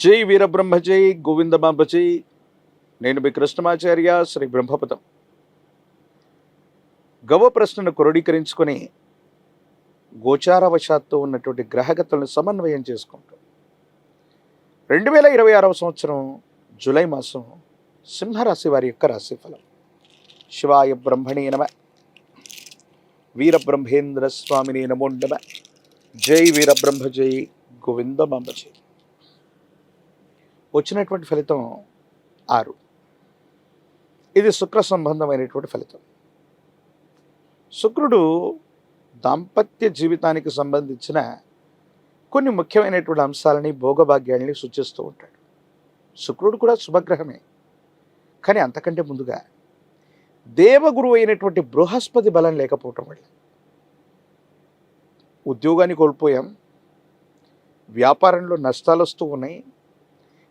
జై వీరబ్రహ్మ జై గోవిందమాంబ జై. నేను మీ కృష్ణమాచార్య శ్రీ బ్రహ్మపదం. గవ ప్రశ్నను క్రోడీకరించుకొని గోచారవశాత్తు ఉన్నటువంటి గ్రహగతులను సమన్వయం చేసుకుంటూ 2026 సంవత్సరం జూలై మాసం సింహరాశి వారి యొక్క రాశిఫలం. శివాయ బ్రహ్మణే నమ. వీరబ్రహ్మేంద్ర స్వామిని నమో నమ. జై వీరబ్రహ్మ జై గోవిందమాంబ జై. వచ్చినటువంటి ఫలితం 6. ఇది శుక్ర సంబంధమైనటువంటి ఫలితం. శుక్రుడు దాంపత్య జీవితానికి సంబంధించిన కొన్ని ముఖ్యమైనటువంటి అంశాలని భోగభాగ్యాలని సూచిస్తూ ఉంటాడు. శుక్రుడు కూడా శుభగ్రహమే, కానీ అంతకంటే ముందుగా దేవగురువు అయినటువంటి బృహస్పతి బలం లేకపోవటం వల్ల ఉద్యోగాన్ని కోల్పోయాం, వ్యాపారంలో నష్టాలు వస్తూ ఉన్నాయి,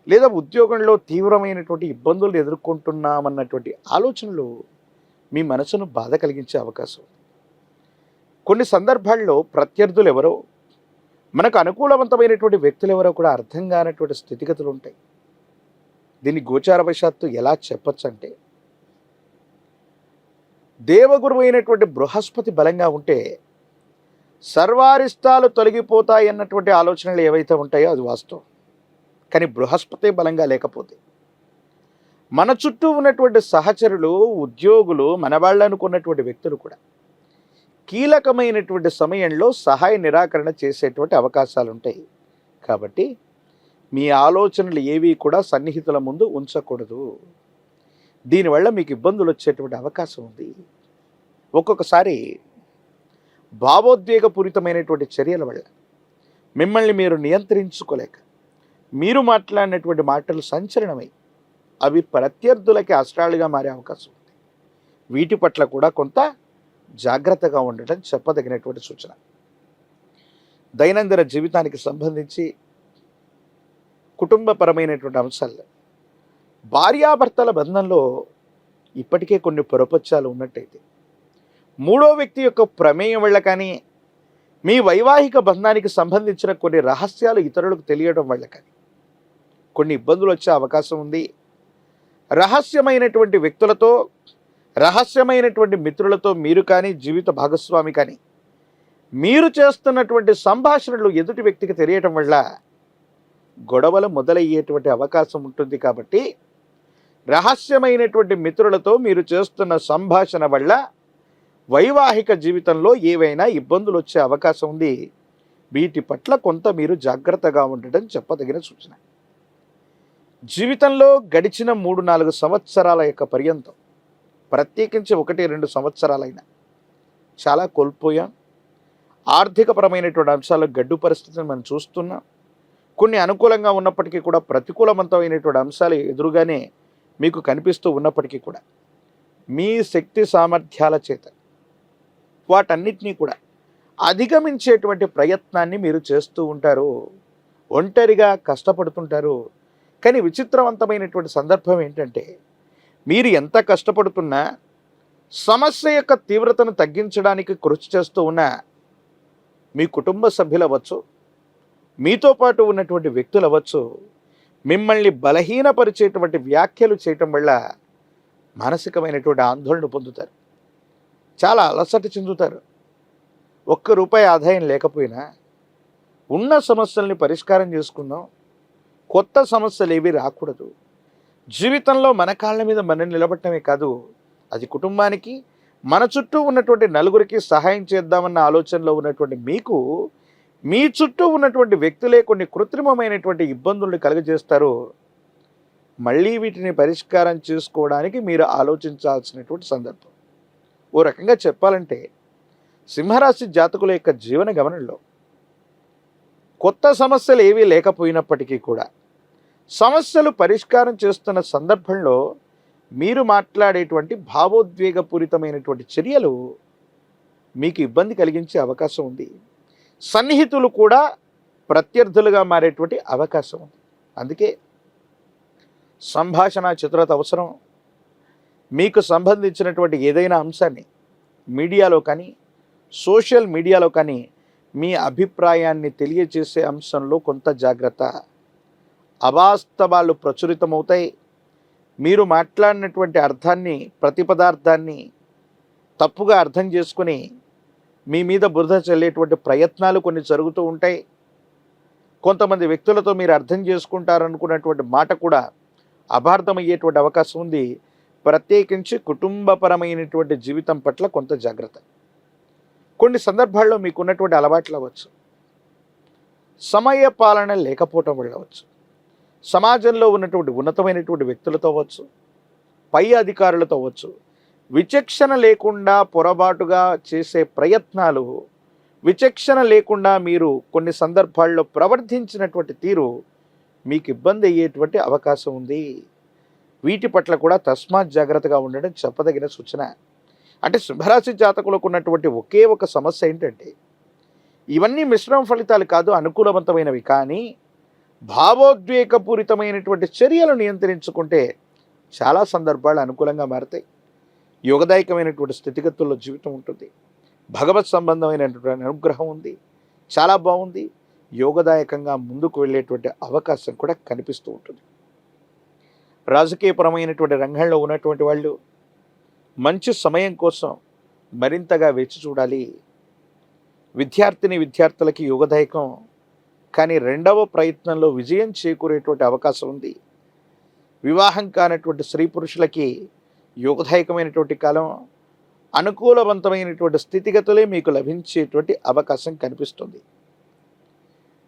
లేదా ఉద్యోగంలో తీవ్రమైనటువంటి ఇబ్బందులు ఎదుర్కొంటున్నామన్నటువంటి ఆలోచనలు మీ మనసును బాధ కలిగించే అవకాశం. కొన్ని సందర్భాల్లో ప్రత్యర్థులు ఎవరో, మనకు అనుకూలవంతమైనటువంటి వ్యక్తులు ఎవరో కూడా అర్థం కానటువంటి స్థితిగతులు ఉంటాయి. దీన్ని గోచారవశాత్తు ఎలా చెప్పచ్చు అంటే, దేవగురువు అయినటువంటి బృహస్పతి బలంగా ఉంటే సర్వారిష్టాలు తొలగిపోతాయి అన్నటువంటి ఆలోచనలు ఏవైతే ఉంటాయో అది వాస్తవం. కానీ బృహస్పతి బలంగా లేకపోతే మన చుట్టూ ఉన్నటువంటి సహచరులు, ఉద్యోగులు, మన వాళ్ళు అనుకున్నటువంటి వ్యక్తులు కూడా కీలకమైనటువంటి సమయంలో సహాయ నిరాకరణ చేసేటువంటి అవకాశాలు ఉంటాయి. కాబట్టి మీ ఆలోచనలు ఏవి కూడా సన్నిహితుల ముందు ఉంచకూడదు. దీనివల్ల మీకు ఇబ్బందులు వచ్చేటువంటి అవకాశం ఉంది. ఒక్కొక్కసారి భావోద్వేగపూరితమైనటువంటి చర్యల వల్ల మిమ్మల్ని మీరు నియంత్రించుకోలేక మీరు మాట్లాడినటువంటి మాటలు సంచలనమై అవి ప్రత్యర్థులకి అస్త్రాలుగా మారే అవకాశం ఉంది. వీటి పట్ల కూడా కొంత జాగ్రత్తగా ఉండటం చెప్పదగినటువంటి సూచన. దైనందిన జీవితానికి సంబంధించి కుటుంబపరమైనటువంటి అంశాల్లో భార్యాభర్తల బంధంలో ఇప్పటికే కొన్ని పొరపచ్చాలు ఉన్నట్టయితే, మూడో వ్యక్తి యొక్క ప్రమేయం వల్ల కానీ, మీ వైవాహిక బంధానికి సంబంధించిన కొన్ని రహస్యాలు ఇతరులకు తెలియడం వల్ల కానీ కొన్ని ఇబ్బందులు వచ్చే అవకాశం ఉంది. రహస్యమైనటువంటి వ్యక్తులతో, రహస్యమైనటువంటి మిత్రులతో మీరు కానీ, జీవిత భాగస్వామి కానీ మీరు చేస్తున్నటువంటి సంభాషణలు ఎదుటి వ్యక్తికి తెలియటం వల్ల గొడవలు మొదలయ్యేటువంటి అవకాశం ఉంటుంది. కాబట్టి రహస్యమైనటువంటి మిత్రులతో మీరు చేస్తున్న సంభాషణ వల్ల వైవాహిక జీవితంలో ఏవైనా ఇబ్బందులు వచ్చే అవకాశం ఉంది. వీటి పట్ల కొంత మీరు జాగ్రత్తగా ఉండటం చెప్పదగిన సూచన. జీవితంలో గడిచిన 3-4 సంవత్సరాల యొక్క పర్యంతం, ప్రత్యేకించి 1-2 సంవత్సరాలైనా చాలా కోల్పోయాం. ఆర్థికపరమైనటువంటి అంశాలు గడ్డు పరిస్థితిని మనం చూస్తున్నాం. కొన్ని అనుకూలంగా ఉన్నప్పటికీ కూడా ప్రతికూలవంతమైనటువంటి అంశాలు ఎదురుగానే మీకు కనిపిస్తూ ఉన్నప్పటికీ కూడా మీ శక్తి సామర్థ్యాల చేత వాటన్నిటినీ కూడా అధిగమించేటువంటి ప్రయత్నాన్ని మీరు చేస్తూ ఉంటారు. ఒంటరిగా కష్టపడుతుంటారు. కానీ విచిత్రవంతమైనటువంటి సందర్భం ఏంటంటే, మీరు ఎంత కష్టపడుతున్నా, సమస్య యొక్క తీవ్రతను తగ్గించడానికి కృషి చేస్తూ ఉన్నా మీ కుటుంబ సభ్యులు అవ్వచ్చు, మీతో పాటు ఉన్నటువంటి వ్యక్తులు అవ్వచ్చు, మిమ్మల్ని బలహీనపరిచేటువంటి వ్యాఖ్యలు చేయటం వల్ల మానసికమైనటువంటి ఆందోళన పొందుతారు. చాలా అలసట చెందుతారు. ₹1 ఆదాయం లేకపోయినా ఉన్న సమస్యల్ని పరిష్కారం చేసుకుందాం, కొత్త సమస్యలు ఏవి రాకూడదు. జీవితంలో మన కాళ్ళ మీద మనం నిలబడటమే కాదు, అది కుటుంబానికి, మన చుట్టూ ఉన్నటువంటి నలుగురికి సహాయం చేద్దామన్న ఆలోచనలో ఉన్నటువంటి మీకు మీ చుట్టూ ఉన్నటువంటి వ్యక్తులే కొన్ని కృత్రిమమైనటువంటి ఇబ్బందుల్ని కలుగజేస్తారు. మళ్ళీ వీటిని పరిష్కారం చేసుకోవడానికి మీరు ఆలోచించాల్సినటువంటి సందర్భం. ఓ రకంగా చెప్పాలంటే, సింహరాశి జాతకుల యొక్క జీవన గమనంలో కొత్త సమస్యలు ఏవీ లేకపోయినప్పటికీ కూడా సమస్యలు పరిష్కారం చేస్తున్న సందర్భంలో మీరు మాట్లాడేటువంటి భావోద్వేగపూరితమైనటువంటి చర్యలు మీకు ఇబ్బంది కలిగించే అవకాశం ఉంది. సన్నిహితులు కూడా ప్రత్యర్థులుగా మారేటువంటి అవకాశం ఉంది. అందుకే సంభాషణ చతురత అవసరం. మీకు సంబంధించినటువంటి ఏదైనా అంశాన్ని మీడియాలో కానీ, సోషల్ మీడియాలో కానీ మీ అభిప్రాయాన్ని తెలియజేసే అంశంలో కొంత జాగ్రత్త. అవాస్తవాలు ప్రచురితమవుతాయి. మీరు మాట్లాడినటువంటి అర్థాన్ని, ప్రతి పదార్థాన్ని తప్పుగా అర్థం చేసుకుని మీ మీద బురద చల్లేటువంటి ప్రయత్నాలు కొన్ని జరుగుతూ ఉంటాయి. కొంతమంది వ్యక్తులతో మీరు అర్థం చేసుకుంటారనుకున్నటువంటి మాట కూడా అపార్థమయ్యేటువంటి అవకాశం ఉంది. ప్రత్యేకించి కుటుంబపరమైనటువంటి జీవితం పట్ల కొంత జాగ్రత్త. కొన్ని సందర్భాల్లో మీకున్నటువంటి అలవాట్లు అవ్వచ్చు, సమయ పాలన లేకపోవటం వల్ల అవ్వచ్చు, సమాజంలో ఉన్నటువంటి ఉన్నతమైనటువంటి వ్యక్తులతో అవ్వచ్చు, పై అధికారులతో అవ్వచ్చు, విచక్షణ లేకుండా పొరపాటుగా చేసే ప్రయత్నాలు, విచక్షణ లేకుండా మీరు కొన్ని సందర్భాల్లో ప్రవర్తించినటువంటి తీరు మీకు ఇబ్బంది అయ్యేటువంటి అవకాశం ఉంది. వీటి పట్ల కూడా తస్మాత్ జాగ్రత్తగా ఉండడం చెప్పదగిన సూచన. అంటే సింహరాశి జాతకులకు ఉన్నటువంటి ఒకే ఒక సమస్య ఏంటంటే, ఇవన్నీ మిశ్రమ ఫలితాలు కాదు, అనుకూలవంతమైనవి. కానీ భావోద్వేగపూరితమైనటువంటి చర్యలు నియంత్రించుకుంటే చాలా సందర్భాలు అనుకూలంగా మారతాయి. యోగదాయకమైనటువంటి స్థితిగతుల్లో జీవితం ఉంటుంది. భగవత్ సంబంధమైనటువంటి అనుగ్రహం ఉంది, చాలా బాగుంది. యోగదాయకంగా ముందుకు వెళ్ళేటువంటి అవకాశం కూడా కనిపిస్తూ ఉంటుంది. రాజకీయపరమైనటువంటి రంగంలో ఉన్నటువంటి వాళ్ళు మంచి సమయం కోసం మరింతగా వేచి చూడాలి. విద్యార్థులకి యోగదాయకం, కానీ రెండవ ప్రయత్నంలో విజయం చేకూరేటువంటి అవకాశం ఉంది. వివాహం కానటువంటి స్త్రీ పురుషులకి యోగదాయకమైనటువంటి కాలం, అనుకూలవంతమైనటువంటి స్థితిగతులే మీకు లభించేటువంటి అవకాశం కనిపిస్తుంది.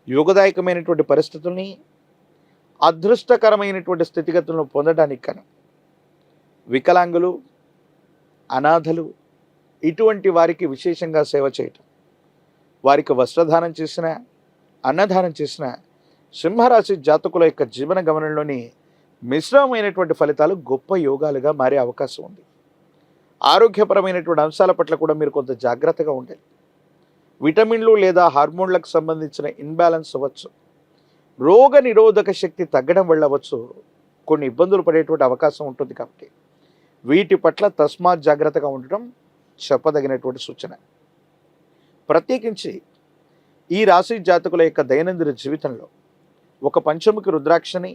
యోగదాయకమైనటువంటి పరిస్థితుల్ని, అదృష్టకరమైనటువంటి స్థితిగతులను పొందడానికి కానీ వికలాంగులు, అనాథలు ఇటువంటి వారికి విశేషంగా సేవ చేయటం, వారికి వస్త్రదానం చేసిన, అన్నదానం చేసిన సింహరాశి జాతకుల యొక్క జీవన గమనంలోని మిశ్రమమైనటువంటి ఫలితాలు గొప్ప యోగాలుగా మారే అవకాశం ఉంది. ఆరోగ్యపరమైనటువంటి అంశాల పట్ల కూడా మీరు కొంత జాగ్రత్తగా ఉండాలి. విటమిన్లు లేదా హార్మోన్లకు సంబంధించిన ఇన్బ్యాలెన్స్ అవ్వచ్చు, రోగ నిరోధక శక్తి తగ్గడం వల్ల అవ్వచ్చు, కొన్ని ఇబ్బందులు పడేటువంటి అవకాశం ఉంటుంది. కాబట్టి వీటి పట్ల తస్మాత్ జాగ్రత్తగా ఉండటం చెప్పదగినటువంటి సూచన. ప్రత్యేకించి ఈ రాశి జాతకుల యొక్క దైనందిన జీవితంలో ఒక పంచముఖి రుద్రాక్షని,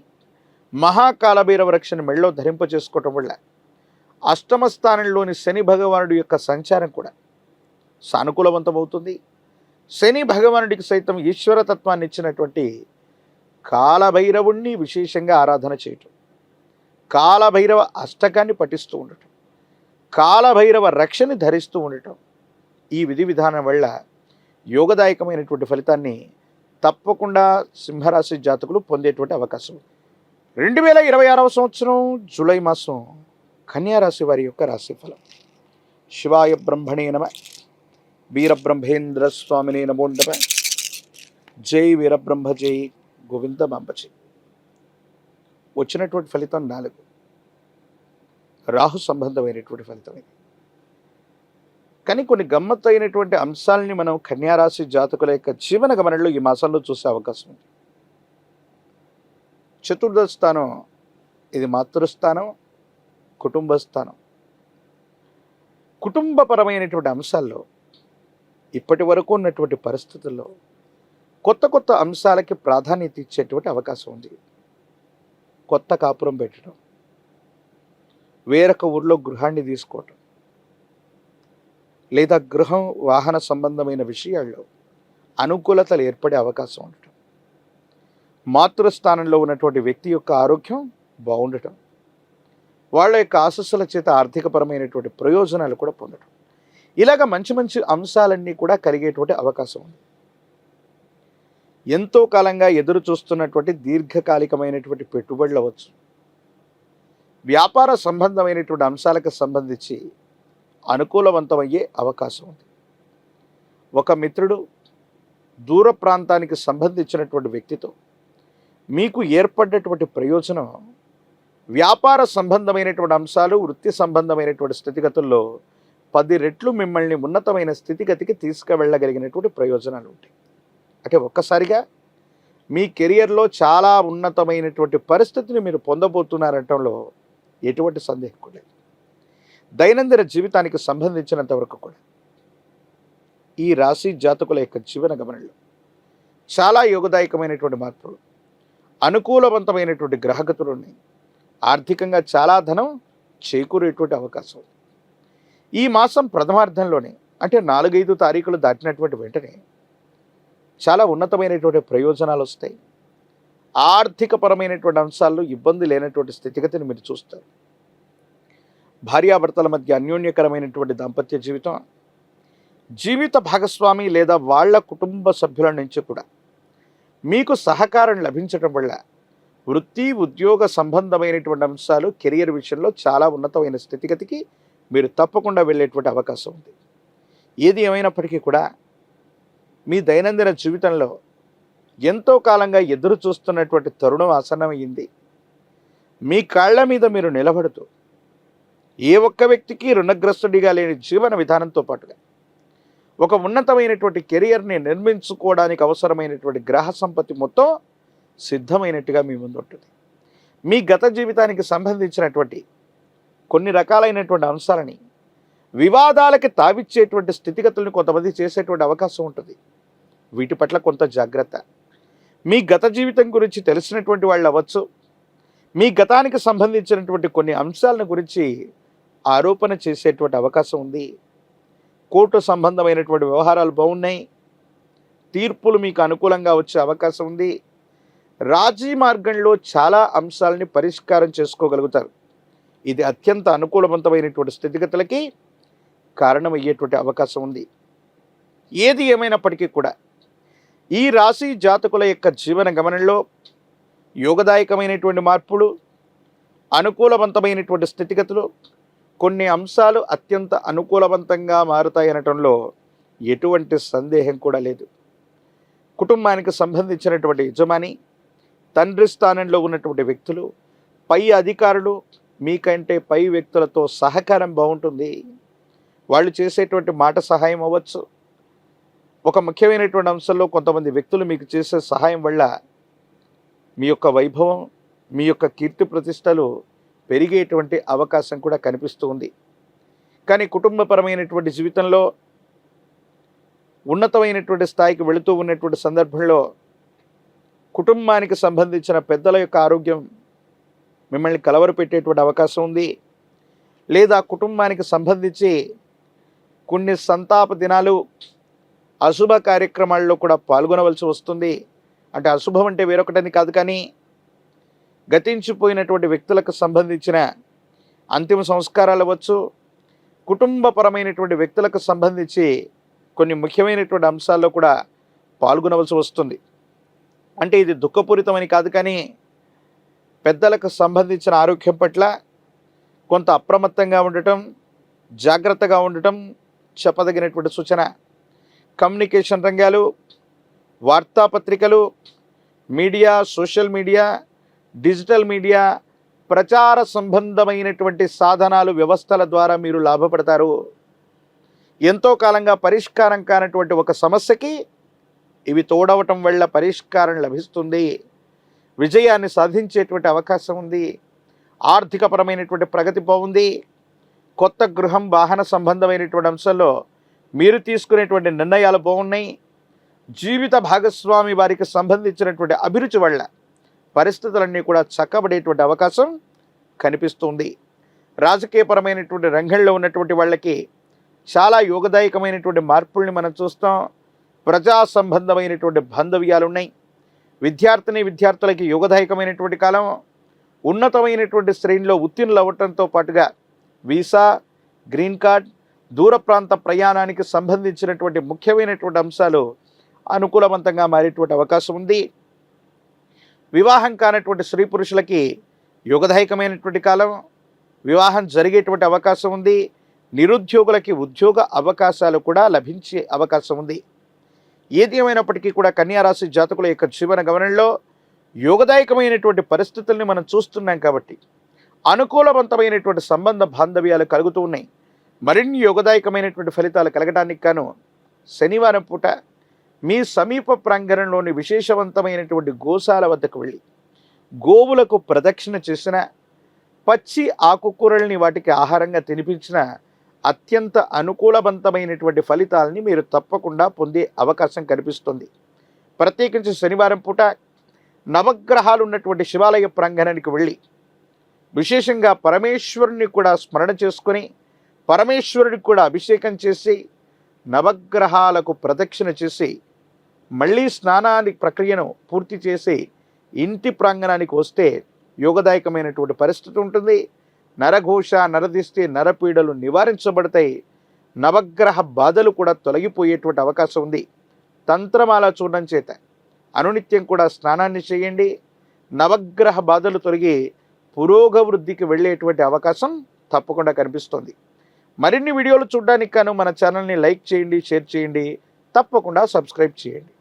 మహాకాలభైరవ రక్షని మెళ్ళలో ధరింప చేసుకోవటం వల్ల అష్టమ స్థానంలోని శని భగవానుడి యొక్క సంచారం కూడా సానుకూలవంతమవుతుంది. శని భగవానుడికి సైతం ఈశ్వరతత్వాన్ని ఇచ్చినటువంటి కాలభైరవుణ్ణి విశేషంగా ఆరాధన చేయటం, కాలభైరవ అష్టకాన్ని పఠిస్తూ ఉండటం, కాలభైరవ రక్షని ధరిస్తూ ఉండటం, ఈ విధి విధానం వల్ల యోగదాయకమైనటువంటి ఫలితాన్ని తప్పకుండా సింహరాశి జాతకులు పొందేటువంటి అవకాశం. 2026వ సంవత్సరం జూలై మాసం కన్యారాశి వారి యొక్క రాశిఫలం. శివాయ బ్రహ్మణే నమ, వీరబ్రహ్మేంద్ర స్వామినే నమో నమ, జై వీరబ్రహ్మ జై గోవింద బాంబజీ. వచ్చినటువంటి ఫలితం 4, రాహు సంబంధమైనటువంటి ఫలితం ఇది. కానీ కొన్ని గమ్మత్తైనటువంటి అంశాలని మనం కన్యారాశి జాతకుల యొక్క జీవన గమనంలో ఈ మాసంలో చూసే అవకాశం ఉంది. చతుర్థ స్థానం ఇది మాతృస్థానం, కుటుంబ స్థానం. కుటుంబపరమైనటువంటి అంశాల్లో ఇప్పటి వరకు ఉన్నటువంటి పరిస్థితుల్లో కొత్త కొత్త అంశాలకి ప్రాధాన్యత ఇచ్చేటువంటి అవకాశం ఉంది. కొత్త కాపురం పెట్టడం, వేరొక ఊర్లో గృహాన్ని తీసుకోవటం, లేదా గృహం వాహన సంబంధమైన విషయాల్లో అనుకూలతలు ఏర్పడే అవకాశం ఉండటం, మాతృస్థానంలో ఉన్నటువంటి వ్యక్తి యొక్క ఆరోగ్యం బాగుండటం, వాళ్ళ యొక్క ఆశస్సుల చేత ఆర్థికపరమైనటువంటి ప్రయోజనాలు కూడా పొందడం, ఇలాగ మంచి మంచి అంశాలన్నీ కూడా కలిగేటువంటి అవకాశం ఉంది. ఎంతో కాలంగా ఎదురు చూస్తున్నటువంటి దీర్ఘకాలికమైనటువంటి పెట్టుబడులు అవ్వచ్చు, వ్యాపార సంబంధమైనటువంటి అంశాలకు సంబంధించి అనుకూలవంతమయ్యే అవకాశం ఉంది. ఒక మిత్రుడు దూర ప్రాంతానికి సంబంధించినటువంటి వ్యక్తితో మీకు ఏర్పడ్డటువంటి ప్రయోజనం వ్యాపార సంబంధమైనటువంటి అంశాలు, వృత్తి సంబంధమైనటువంటి స్థితిగతుల్లో 10 రెట్లు మిమ్మల్ని ఉన్నతమైన స్థితిగతికి తీసుకువెళ్ళగలిగినటువంటి ప్రయోజనాలు ఉంటాయి. అంటే ఒక్కసారిగా మీ కెరియర్లో చాలా ఉన్నతమైనటువంటి పరిస్థితిని మీరు పొందబోతున్నారంటంలో ఎటువంటి సందేహం కూడా లేదు. దైనందిన జీవితానికి సంబంధించినంత వరకు కూడా ఈ రాశి జాతకుల యొక్క జీవన గమనంలో చాలా యోగదాయకమైనటువంటి మార్పులు, అనుకూలవంతమైనటువంటి గ్రహగతులు ఉన్నాయి. ఆర్థికంగా చాలా ధనం చేకూరేటువంటి అవకాశం. ఈ మాసం ప్రథమార్థంలోనే అంటే 4-5 తారీఖులు దాటినటువంటి వెంటనే చాలా ఉన్నతమైనటువంటి ప్రయోజనాలు వస్తాయి. ఆర్థికపరమైనటువంటి అంశాల్లో ఇబ్బంది లేనటువంటి స్థితిగతిని మీరు చూస్తారు. భార్యాభర్తల మధ్య అన్యోన్యకరమైనటువంటి దాంపత్య జీవితం, జీవిత భాగస్వామి లేదా వాళ్ళ కుటుంబ సభ్యుల నుంచి కూడా మీకు సహకారం లభించడం వల్ల వృత్తి ఉద్యోగ సంబంధమైనటువంటి అంశాలు కెరియర్ విషయంలో చాలా ఉన్నతమైన స్థితిగతికి మీరు తప్పకుండా వెళ్ళేటువంటి అవకాశం ఉంది. ఏది ఏమైనప్పటికీ కూడా మీ దైనందిన జీవితంలో ఎంతో కాలంగా ఎదురు చూస్తున్నటువంటి తరుణం ఆసన్నమైంది. మీ కాళ్ల మీద మీరు నిలబడుతూ ఏ ఒక్క వ్యక్తికి రుణగ్రస్తుడిగా లేని జీవన విధానంతో పాటుగా ఒక ఉన్నతమైనటువంటి కెరియర్ని నిర్మించుకోవడానికి అవసరమైనటువంటి గ్రహ సంపత్తి మొత్తం సిద్ధమైనట్టుగా మీ ముందు ఉంటుంది. మీ గత జీవితానికి సంబంధించినటువంటి కొన్ని రకాలైనటువంటి అంశాలని వివాదాలకి తావిచ్చేటువంటి స్థితిగతులను కొంతమంది చేసేటువంటి అవకాశం ఉంటుంది. వీటి పట్ల కొంత జాగ్రత్త. మీ గత జీవితం గురించి తెలిసినటువంటి వాళ్ళు అవ్వచ్చు, మీ గతానికి సంబంధించినటువంటి కొన్ని అంశాలను గురించి ఆరోపణ చేసేటువంటి అవకాశం ఉంది. కోర్టు సంబంధమైనటువంటి వ్యవహారాలు బాగున్నాయి. తీర్పులు మీకు అనుకూలంగా వచ్చే అవకాశం ఉంది. రాజీ మార్గంలో చాలా అంశాలని పరిష్కారం చేసుకోగలుగుతారు. ఇది అత్యంత అనుకూలవంతమైనటువంటి స్థితిగతులకి కారణమయ్యేటువంటి అవకాశం ఉంది. ఏది ఏమైనప్పటికీ కూడా ఈ రాశి జాతకుల యొక్క జీవన గమనంలో యోగదాయకమైనటువంటి మార్పులు, అనుకూలవంతమైనటువంటి స్థితిగతులు, కొన్ని అంశాలు అత్యంత అనుకూలవంతంగా మారుతాయనటంలో ఎటువంటి సందేహం కూడా లేదు. కుటుంబానికి సంబంధించినటువంటి యజమాని, తండ్రి స్థానంలో ఉన్నటువంటి వ్యక్తులు, పై అధికారులు, మీకంటే పై వ్యక్తులతో సహకారం బాగుంటుంది. వాళ్ళు చేసేటువంటి మాట సహాయం అవ్వచ్చు. ఒక ముఖ్యమైనటువంటి అంశంలో కొంతమంది వ్యక్తులు మీకు చేసే సహాయం వల్ల మీ యొక్క వైభవం, మీ యొక్క కీర్తి ప్రతిష్టలు పెరిగేటువంటి అవకాశం కూడా కనిపిస్తూ ఉంది. కానీ కుటుంబపరమైనటువంటి జీవితంలో ఉన్నతమైనటువంటి స్థాయికి వెళుతూ ఉన్నటువంటి సందర్భంలో కుటుంబానికి సంబంధించిన పెద్దల యొక్క ఆరోగ్యం మిమ్మల్ని కలవరపెట్టేటువంటి అవకాశం ఉంది. లేదా కుటుంబానికి సంబంధించి కొన్ని సంతాప దినాలు, అశుభ కార్యక్రమాల్లో కూడా పాల్గొనవలసి వస్తుంది. అంటే అశుభం అంటే వేరొకటని కాదు, కానీ గతించిపోయినటువంటి వ్యక్తులకు సంబంధించిన అంతిమ సంస్కారాలు అవ్వచ్చు, కుటుంబపరమైనటువంటి వ్యక్తులకు సంబంధించి కొన్ని ముఖ్యమైనటువంటి అంశాల్లో కూడా పాల్గొనవలసి వస్తుంది. అంటే ఇది దుఃఖపూరితమని కాదు, కానీ పెద్దలకు సంబంధించిన ఆరోగ్యం పట్ల కొంత అప్రమత్తంగా ఉండటం, జాగ్రత్తగా ఉండటం చెప్పదగినటువంటి సూచన. కమ్యూనికేషన్ రంగాలు, వార్తాపత్రికలు, media, social media, digital media, ప్రచార సంబంధమైనటువంటి సాధనాలు, వ్యవస్థల ద్వారా మీరు లాభపడతారు. ఎంతో కాలంగా పరిష్కారం కానటువంటి ఒక సమస్యకి ఇవి తోడవటం వల్ల పరిష్కారం లభిస్తుంది. విజయాన్ని సాధించేటువంటి అవకాశం ఉంది. ఆర్థికపరమైనటువంటి ప్రగతి బాగుంది. కొత్త గృహం, వాహన సంబంధమైనటువంటి అంశంలో మీరు తీసుకునేటువంటి నిర్ణయాలు బాగున్నాయి. జీవిత భాగస్వామి వారికి సంబంధించినటువంటి అభిరుచి వల్ల పరిస్థితులన్నీ కూడా చక్కబడేటువంటి అవకాశం కనిపిస్తుంది. రాజకీయపరమైనటువంటి రంగంలో ఉన్నటువంటి వాళ్ళకి చాలా యోగదాయకమైనటువంటి మార్పుల్ని మనం చూస్తాం. ప్రజా సంబంధమైనటువంటి బాంధవ్యాలు ఉన్నాయి. విద్యార్థులకి యోగదాయకమైనటువంటి కాలం. ఉన్నతమైనటువంటి శ్రేణిలో ఉత్తీర్ణులు అవ్వటంతో పాటుగా వీసా, గ్రీన్ కార్డ్, దూర ప్రాంత ప్రయాణానికి సంబంధించినటువంటి ముఖ్యమైనటువంటి అంశాలు అనుకూలవంతంగా మారేటువంటి అవకాశం ఉంది. వివాహం కానటువంటి స్త్రీ పురుషులకి యోగదాయకమైనటువంటి కాలం. వివాహం జరిగేటువంటి అవకాశం ఉంది. నిరుద్యోగులకి ఉద్యోగ అవకాశాలు కూడా లభించే అవకాశం ఉంది. ఏది ఏమైనప్పటికీ కూడా కన్యారాశి జాతకుల యొక్క జీవన గమనంలో యోగదాయకమైనటువంటి పరిస్థితుల్ని మనం చూస్తున్నాం కాబట్టి అనుకూలవంతమైనటువంటి సంబంధ బాంధవ్యాలు కలుగుతూ ఉన్నాయి. మరిన్ని యోగదాయకమైనటువంటి ఫలితాలు కలగడానికి గాను శనివారం పూట మీ సమీప ప్రాంగణంలోని విశేషవంతమైనటువంటి గోశాల వద్దకు వెళ్ళి గోవులకు ప్రదక్షిణ చేసిన, పచ్చి ఆకుకూరల్ని వాటికి ఆహారంగా తినిపించిన అత్యంత అనుకూలవంతమైనటువంటి ఫలితాలని మీరు తప్పకుండా పొందే అవకాశం కనిపిస్తుంది. ప్రత్యేకించి శనివారం పూట నవగ్రహాలు ఉన్నటువంటి శివాలయ ప్రాంగణానికి వెళ్ళి విశేషంగా పరమేశ్వరుని కూడా స్మరణ చేసుకొని పరమేశ్వరుడికి కూడా అభిషేకం చేసి నవగ్రహాలకు ప్రదక్షిణ చేసి మళ్ళీ స్నానానికి ప్రక్రియను పూర్తి చేసి ఇంటి ప్రాంగణానికి వస్తే యోగదాయకమైనటువంటి పరిస్థితి ఉంటుంది. నరఘోష, నరదిష్టి, నరపీడలు నివారించబడతాయి. నవగ్రహ బాధలు కూడా తొలగిపోయేటువంటి అవకాశం ఉంది. తంత్రమాల చూడడం చేత అనునిత్యం కూడా స్నానాన్ని చేయండి. నవగ్రహ బాధలు తొలగి పురోగవృద్ధికి వెళ్ళేటువంటి అవకాశం తప్పకుండా కనిపిస్తుంది. మరిన్ని వీడియోలు చూడడానికి గాను మన ఛానల్ని లైక్ చేయండి, షేర్ చేయండి, తప్పకుండా సబ్స్క్రైబ్ చేయండి.